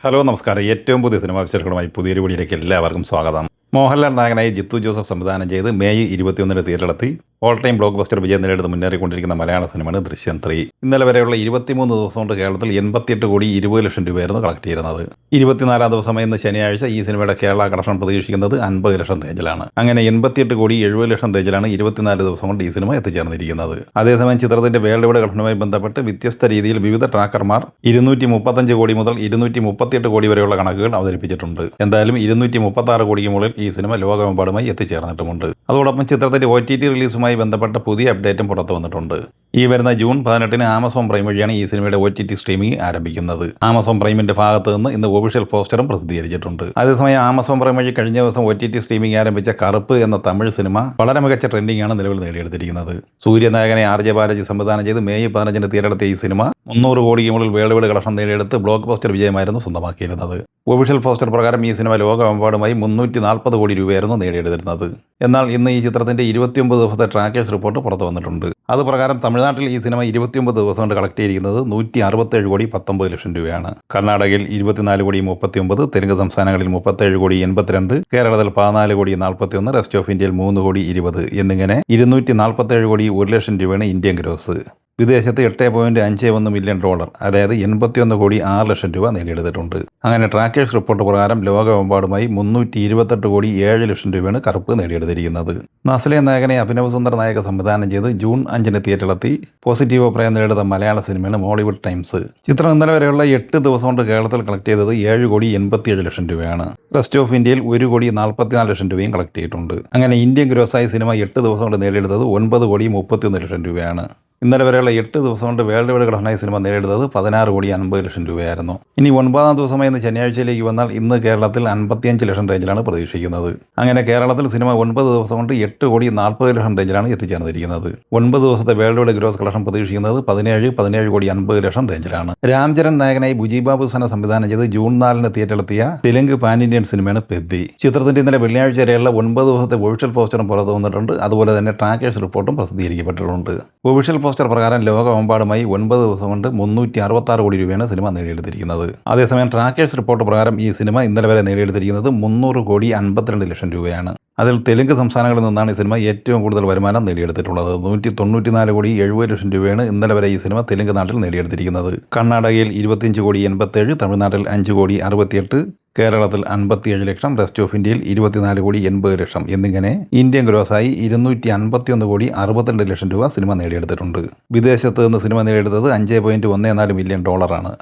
Hello നമസ്കാരം. ഏറ്റവും പുതിയ സിനിമാ വിശേഷങ്ങളുമായി പുതിയൊരു വീഡിയോയിലേക്ക് എല്ലാവർക്കും സ്വാഗതം. മോഹൻലാൽ നായകനായി ജിത്തു ജോസഫ് സംവിധാനം ചെയ്ത് മെയ് 21 തിയേറ്ററിലെത്തി ഓൾ ടൈം ബ്ലോക്ക് ബസ്റ്റർ വിജയം നേടിയെടുത്ത് മുന്നേറിക്കൊണ്ടിരിക്കുന്ന മലയാള സിനിമയാണ് ദൃശ്യം 3. ഇന്നലെ വരെയുള്ള 23 ദിവസം കൊണ്ട് കേരളത്തിൽ 88 കോടി 20 ലക്ഷം രൂപയായിരുന്നു കളക്ട് ചെയ്യുന്നത്. 24-ാം ദിവസമായ ഇന്ന് ശനിയാഴ്ച ഈ സിനിമയുടെ കേരള കളക്ഷൻ പ്രതീക്ഷിക്കുന്നത് 50 ലക്ഷം റേഞ്ചിലാണ്. അങ്ങനെ 88 കോടി 70 ലക്ഷം റേഞ്ചിലാണ് 24 ദിവസം കൊണ്ട് ഈ സിനിമ എത്തിച്ചേർന്നിരിക്കുന്നത്. അതേസമയം ചിത്രത്തിന്റെ വേൾഡ് വൈഡ് കളക്ഷനുമായി ബന്ധപ്പെട്ട് വ്യത്യസ്ത രീതിയിൽ വിവിധ ട്രാക്കർമാർ 235 കോടി മുതൽ 238 കോടി വരെയുള്ള കണക്കുകൾ അവതരിപ്പിച്ചിട്ടുണ്ട്. എന്തായാലും 236 കോടിക്ക് മുകളിൽ ഈ സിനിമ ലോകമെമ്പാടുമായി എത്തിച്ചേർന്നിട്ടുമുണ്ട്. അതോടൊപ്പം ചിത്രത്തിന്റെ OTT റിലീസുമായി ബന്ധപ്പെട്ട പുതിയ അപ്ഡേറ്റും പുറത്തു വന്നിട്ടുണ്ട്. ഈ വരുന്ന ജൂൺ 18 ആമസോൺ പ്രൈം വഴിയാണ് ഈ സിനിമയുടെ OTT സ്ട്രീമിംഗ് ആരംഭിക്കുന്നത്. ആമസോൺ പ്രൈമിന്റെ ഭാഗത്ത് നിന്ന് ഇന്ന് ഒഫീഷ്യൽ പോസ്റ്ററും പ്രസിദ്ധീകരിച്ചിട്ടുണ്ട്. അതേസമയം ആമസോൺ പ്രൈം വഴി കഴിഞ്ഞ ദിവസം OTT സ്ട്രീമിംഗ് ആരംഭിച്ച കറുപ്പ് എന്ന തമിഴ് സിനിമ വളരെ മികച്ച ട്രെൻഡിംഗ് ആണ് നിലവിൽ നേടിയെടുത്തിരിക്കുന്നത്. സൂര്യനായകനെ RJ ബാലാജി സംവിധാനം ചെയ്ത് മെയ് 15 തിയേറ്ററെത്തിയ ഈ സിനിമ 300 കോടിക്ക് മുകളിൽ വേൾഡ് വൈഡ് കളക്ഷൻ നേടിയെടുത്ത് ബ്ലോക്ക് ബസ്റ്റർ വിജയമായിരുന്നു സ്വന്തമാക്കിയിരുന്നത്. ഒഫീഷ്യൽ പോസ്റ്റർ പ്രകാരം ഈ സിനിമ ലോകമെമ്പാടുമായി 340 കോടി രൂപയായിരുന്നു നേടിയെടുത്തിരുന്നത്. എന്നാൽ ഇന്ന് ഈ ചിത്രത്തിന്റെ 29 ദിവസത്തെ ട്രാക്കേഴ്സ് റിപ്പോർട്ട് പുറത്തു വന്നിട്ടുണ്ട്. അത് പ്രകാരം തമിഴ്നാട്ടിൽ ഈ സിനിമ 29 ദിവസം കൊണ്ട് കളക്ട് ചെയ്തിരിക്കുന്നത് 167 കോടി 19 ലക്ഷം രൂപയാണ്. കർണാടകയിൽ 24 കോടി 39, തെലുങ്ക് സംസ്ഥാനങ്ങളിൽ 37 കോടി 82, കേരളത്തിൽ 14 കോടി 41, റെസ്റ്റ് ഓഫ് ഇന്ത്യയിൽ 3 കോടി 20 എന്നിങ്ങനെ 247 കോടി 1 ലക്ഷം രൂപയാണ് ഇന്ത്യൻ ഗ്രോസ്. വിദേശത്ത് $8.51 മില്യൺ, അതായത് 81 കോടി 6 ലക്ഷം രൂപ നേടിയെടുത്തിട്ടുണ്ട്. അങ്ങനെ ട്രാക്കേഴ്സ് റിപ്പോർട്ട് പ്രകാരം ലോകമെമ്പാടുമായി 328 കോടി 7 ലക്ഷം രൂപയാണ് കറുപ്പ് നേടിയെടുത്തിരിക്കുന്നത്. നസ്ലിയ നായകനെ അഭിനവ് സുന്ദർ നായക സംവിധാനം ചെയ്ത് ജൂൺ 5 തിയേറ്ററിലെത്തി പോസിറ്റീവ് അഭിപ്രായം നേടിയെടുത്ത മലയാള സിനിമയാണ് മോളിവുഡ് ടൈംസ്. ചിത്രം ഇന്നലെ വരെയുള്ള 8 ദിവസം കൊണ്ട് കേരളത്തിൽ കളക്ട് ചെയ്തത് 7 കോടി 87 ലക്ഷം രൂപയാണ്. റെസ്റ്റ് ഓഫ് ഇന്ത്യയിൽ 1 കോടി 44 ലക്ഷം രൂപയും കളക്ട് ചെയ്തിട്ടുണ്ട്. അങ്ങനെ ഇന്ത്യൻ ഗ്രോസായി സിനിമ 8 ദിവസം കൊണ്ട് നേടിയെടുത്തത് 9 കോടി 31 ലക്ഷം രൂപയാണ്. ഇന്നലെ വരെയുള്ള 8 ദിവസം കൊണ്ട് വേൾഡ് വൈഡ് കളക്ഷനായി സിനിമ നേടിയെടുത്തത് 16 കോടി 50 ലക്ഷം രൂപയായിരുന്നു. ഇനി 9-ാം ദിവസമായി ഇന്ന് ശനിയാഴ്ചയിലേക്ക് വന്നാൽ ഇന്ന് കേരളത്തിൽ 55 ലക്ഷം റേഞ്ചിലാണ് പ്രതീക്ഷിക്കുന്നത്. അങ്ങനെ കേരളത്തിൽ സിനിമ 9 ദിവസം കൊണ്ട് 8 കോടി 40 ലക്ഷം റേഞ്ചിലാണ് എത്തിച്ചേർന്നിരിക്കുന്നത്. 9 ദിവസത്തെ വേൾഡ് വൈഡ് ഗ്രോസ് കളക്ഷൻ പ്രതീക്ഷിക്കുന്നത് 17 കോടി 50 ലക്ഷം റേഞ്ചിലാണ്. രാംചരൺ നായകനായി ബുജി ബാബു സന സംവിധാനം ചെയ്ത് ജൂൺ 4 തിയേറ്ററിലെത്തിയ തെലുങ്ക് പാൻ ഇന്ത്യൻ സിനിമയാണ് പെദ്ദി. ചിത്രത്തിന്റെ ഇന്നലെ വെള്ളിയാഴ്ച വരെയുള്ള 9 ദിവസത്തെ ഒഫീഷ്യൽ പോസ്റ്ററും പുറത്തു വന്നിട്ടുണ്ട്. അതുപോലെ തന്നെ ട്രാക്കേഴ്സ് റിപ്പോർട്ടും പ്രസിദ്ധീകരിക്കപ്പെട്ടിട്ടുണ്ട്. ഒഫീഷ്യൽ പോസ്റ്റർ പ്രകാരം ലോകമെമ്പാടുമായി 9 ദിവസം കൊണ്ട് 366 കോടി രൂപയാണ് സിനിമ നേടിയെടുത്തിരിക്കുന്നത്. അതേസമയം ട്രാക്കേഴ്സ് റിപ്പോർട്ട് പ്രകാരം ഈ സിനിമ ഇന്നലെ വരെ നേടിയെടുത്തിരിക്കുന്നത് 300 കോടി 52 ലക്ഷം രൂപയാണ്. അതിൽ തെലുങ്ക് സംസ്ഥാനങ്ങളിൽ നിന്നാണ് ഈ സിനിമ ഏറ്റവും കൂടുതൽ വരുമാനം നേടിയെടുത്തിട്ടുള്ളത്. 194 കോടി 70 ലക്ഷം രൂപയാണ് ഇന്നലെ വരെ ഈ സിനിമ തെലുങ്ക് നാട്ടിൽ നേടിയെടുത്തിരിക്കുന്നത്. കർണാടകയിൽ 25 കോടി 87, തമിഴ്നാട്ടിൽ 5 കോടി 68, കേരളത്തിൽ 57 ലക്ഷം, റെസ്റ്റ് ഓഫ് ഇന്ത്യയിൽ 24 കോടി 80 ലക്ഷം എന്നിങ്ങനെ ഇന്ത്യൻ ഗ്രോസായി 251 കോടി 62 ലക്ഷം രൂപ സിനിമ നേടിയെടുത്തിട്ടുണ്ട്. വിദേശത്ത് നിന്ന് സിനിമ നേടിയെടുത്തത് $5.14 മില്യൺ,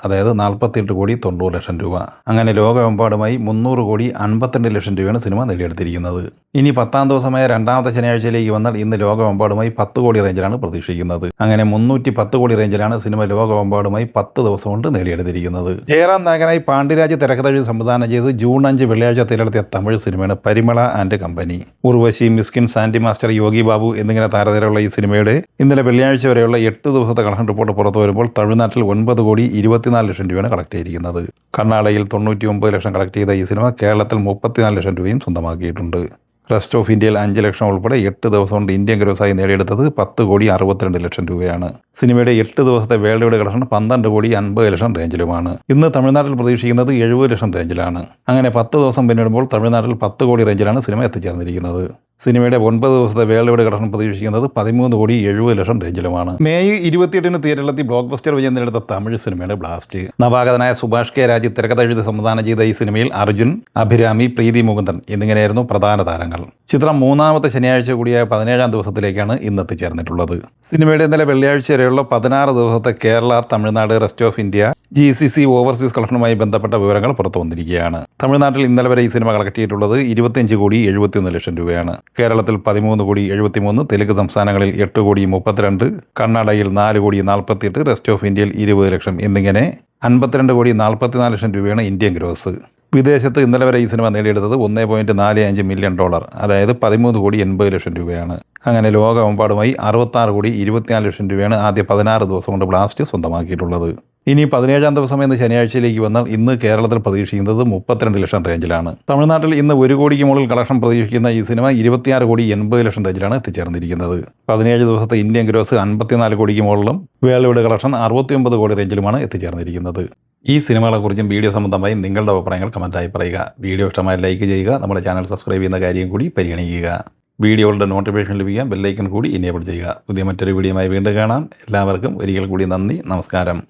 അതായത് 48 കോടി 90 ലക്ഷം രൂപ. അങ്ങനെ ലോകമെമ്പാടുമായി 300 കോടി 52 ലക്ഷം രൂപയാണ് സിനിമ നേടിയെടുത്തിരിക്കുന്നത്. ഇനി 10-ാം ദിവസമായ രണ്ടാമത്തെ ശനിയാഴ്ചയിലേക്ക് വന്നാൽ ഇന്ന് ലോകമെമ്പാടുമായി 10 കോടി റേഞ്ചിലാണ് പ്രതീക്ഷിക്കുന്നത്. അങ്ങനെ 310 കോടി റേഞ്ചിലാണ് സിനിമ ലോകമെമ്പാടുമായി 10 ദിവസം കൊണ്ട് നേടിയെടുത്തിരിക്കുന്നത്. ജയറാം നായകനായി പാണ്ഡ്യരാജ് തിരക്കഥ എഴുതി സംവിധാനം ചെയ്ത് ജൂൺ 5 വെള്ളിയാഴ്ച തിരഞ്ഞെടുത്തിയ തമിഴ് സിനിമയാണ് Parimala and company. Urvashi, Mysskin, Sandy master, Yogi Babu എന്നിങ്ങനെ താരനിരയുള്ള ഈ സിനിമയുടെ ഇന്നലെ വെള്ളിയാഴ്ച വരെയുള്ള 8 ദിവസത്തെ കളക്ഷൻ റിപ്പോർട്ട് പുറത്തു വരുമ്പോൾ തമിഴ്നാട്ടിൽ 9 കോടി 24 ലക്ഷം രൂപയാണ് കളക്ട് ചെയ്തിരിക്കുന്നത്. കർണാടകയിൽ 99 ലക്ഷം കളക്ട് ചെയ്ത ഈ സിനിമ കേരളത്തിൽ 34 ലക്ഷം രൂപയും സ്വന്തമാക്കിയിട്ടുണ്ട്. റെസ്റ്റ് ഓഫ് ഇന്ത്യയിൽ 5 ലക്ഷം ഉൾപ്പെടെ 8 ദിവസം കൊണ്ട് ഇന്ത്യൻ ഗ്രോസായി നേടിയെടുത്തത് 10 കോടി 62 ലക്ഷം രൂപയാണ്. സിനിമയുടെ 8 ദിവസത്തെ വേൾഡ് വൈഡ് കളക്ഷൻ 12 കോടി 50 ലക്ഷം റേഞ്ചിലുമാണ്. ഇന്ന് തമിഴ്നാട്ടിൽ പ്രതീക്ഷിക്കുന്നത് 70 ലക്ഷം റേഞ്ചിലാണ്. അങ്ങനെ 10 ദിവസം പിന്നിടുമ്പോൾ തമിഴ്നാട്ടിൽ 10 കോടി റേഞ്ചിലാണ് സിനിമ എത്തിച്ചേർന്നിരിക്കുന്നത്. സിനിമയുടെ 9 ദിവസത്തെ വേൾഡ് വൈഡ് കളക്ഷൻ പ്രതീക്ഷിക്കുന്നത് 13 കോടി 70 ലക്ഷം റേഞ്ചിലുമാണ്. മെയ് 28 തിയേറ്ററിലെത്തി ബ്ലോക്ക് ബസ്റ്റർ വിജയം നേടിയെടുത്ത തമിഴ് സിനിമയുടെ ബ്ലാസ്റ്റ്. നവാഗതനായ സുഭാഷ് കെ രാജ് തിരക്കഥ എഴുതി സംവിധാനം ചെയ്ത ഈ സിനിമയിൽ അർജുൻ, അഭിരാമി, പ്രീതി മുകുന്ദൻ എന്നിങ്ങനെയായിരുന്നു പ്രധാന താരങ്ങൾ. ചിത്രം 3-ാമത്തെ ശനിയാഴ്ച കൂടിയായ 17-ാം ദിവസത്തിലേക്കാണ് ഇന്ന് എത്തിച്ചേർന്നിട്ടുള്ളത്. സിനിമയുടെ ഇന്നലെ വെള്ളിയാഴ്ച വരെയുള്ള 16 ദിവസത്തെ Kerala, Tamil Nadu, rest of India, GCC overseas കളക്ഷനുമായി ബന്ധപ്പെട്ട വിവരങ്ങൾ പുറത്തു വന്നിരിക്കുകയാണ്. തമിഴ്നാട്ടിൽ ഇന്നലെ വരെ ഈ സിനിമ കളക്ട് ചെയ്തിട്ടുള്ളത് 25 കോടി 71 ലക്ഷം രൂപയാണ്. കേരളത്തിൽ 13 കോടി 73, തെലുങ്ക് സംസ്ഥാനങ്ങളിൽ 8 കോടി 32, കർണാടകയിൽ 4 കോടി 48, റെസ്റ്റ് ഓഫ് ഇന്ത്യയിൽ 20 ലക്ഷം എന്നിങ്ങനെ 52 കോടി 44 ലക്ഷം രൂപയാണ് ഇന്ത്യൻ ഗ്രോസ്. വിദേശത്ത് ഇന്നലെ വരെ ഈ സിനിമ നേടിയെടുത്തത് $1.45 മില്യൺ, അതായത് 13 കോടി 80 ലക്ഷം രൂപയാണ്. അങ്ങനെ ലോകമെമ്പാടുമായി 66 കോടി 24 ലക്ഷം രൂപയാണ് ആദ്യ 16 ദിവസം കൊണ്ട് ബ്ലാസ്റ്റ് സ്വന്തമാക്കിയിട്ടുള്ളത്. ഇനി 17-ാം ദിവസം ഇന്ന് ശനിയാഴ്ചയിലേക്ക് വന്നാൽ ഇന്ന് കേരളത്തിൽ പ്രതീക്ഷിക്കുന്നത് 32 ലക്ഷം റേഞ്ചിലാണ്. തമിഴ്നാട്ടിൽ ഇന്ന് 1 കോടിക്ക് മുകളിൽ കളക്ഷൻ പ്രതീക്ഷിക്കുന്ന ഈ സിനിമ 26 കോടി 80 ലക്ഷം റേഞ്ചിലാണ് എത്തിച്ചേർന്നിരിക്കുന്നത്. 17 ദിവസത്തെ ഇന്ത്യൻ ഗ്രോസ് 54 കോടിക്ക് മുകളിലും വേൾഡ് വൈഡ് കളക്ഷൻ 69 കോടി റേഞ്ചിലുമാണ് എത്തിച്ചേർന്നിരിക്കുന്നത്. ഈ സിനിമകളെക്കുറിച്ചും വീഡിയോ സംബന്ധമായി നിങ്ങളുടെ അഭിപ്രായങ്ങൾ കമൻറ്റായി പറയുക. വീഡിയോ ഇഷ്ടമായി ലൈക്ക് ചെയ്യുക. നമ്മുടെ ചാനൽ സബ്സ്ക്രൈബ് ചെയ്യുന്ന കാര്യം കൂടി പരിഗണിക്കുക. വീഡിയോകളുടെ നോട്ടിഫിക്കേഷൻ ലഭിക്കാൻ ബെല്ലൈക്കൺ കൂടി എനേബിൾ ചെയ്യുക. പുതിയ മറ്റൊരു വീഡിയോയുമായി വീണ്ടും കാണാം. എല്ലാവർക്കും ഒരിക്കൽ കൂടി നന്ദി, നമസ്കാരം.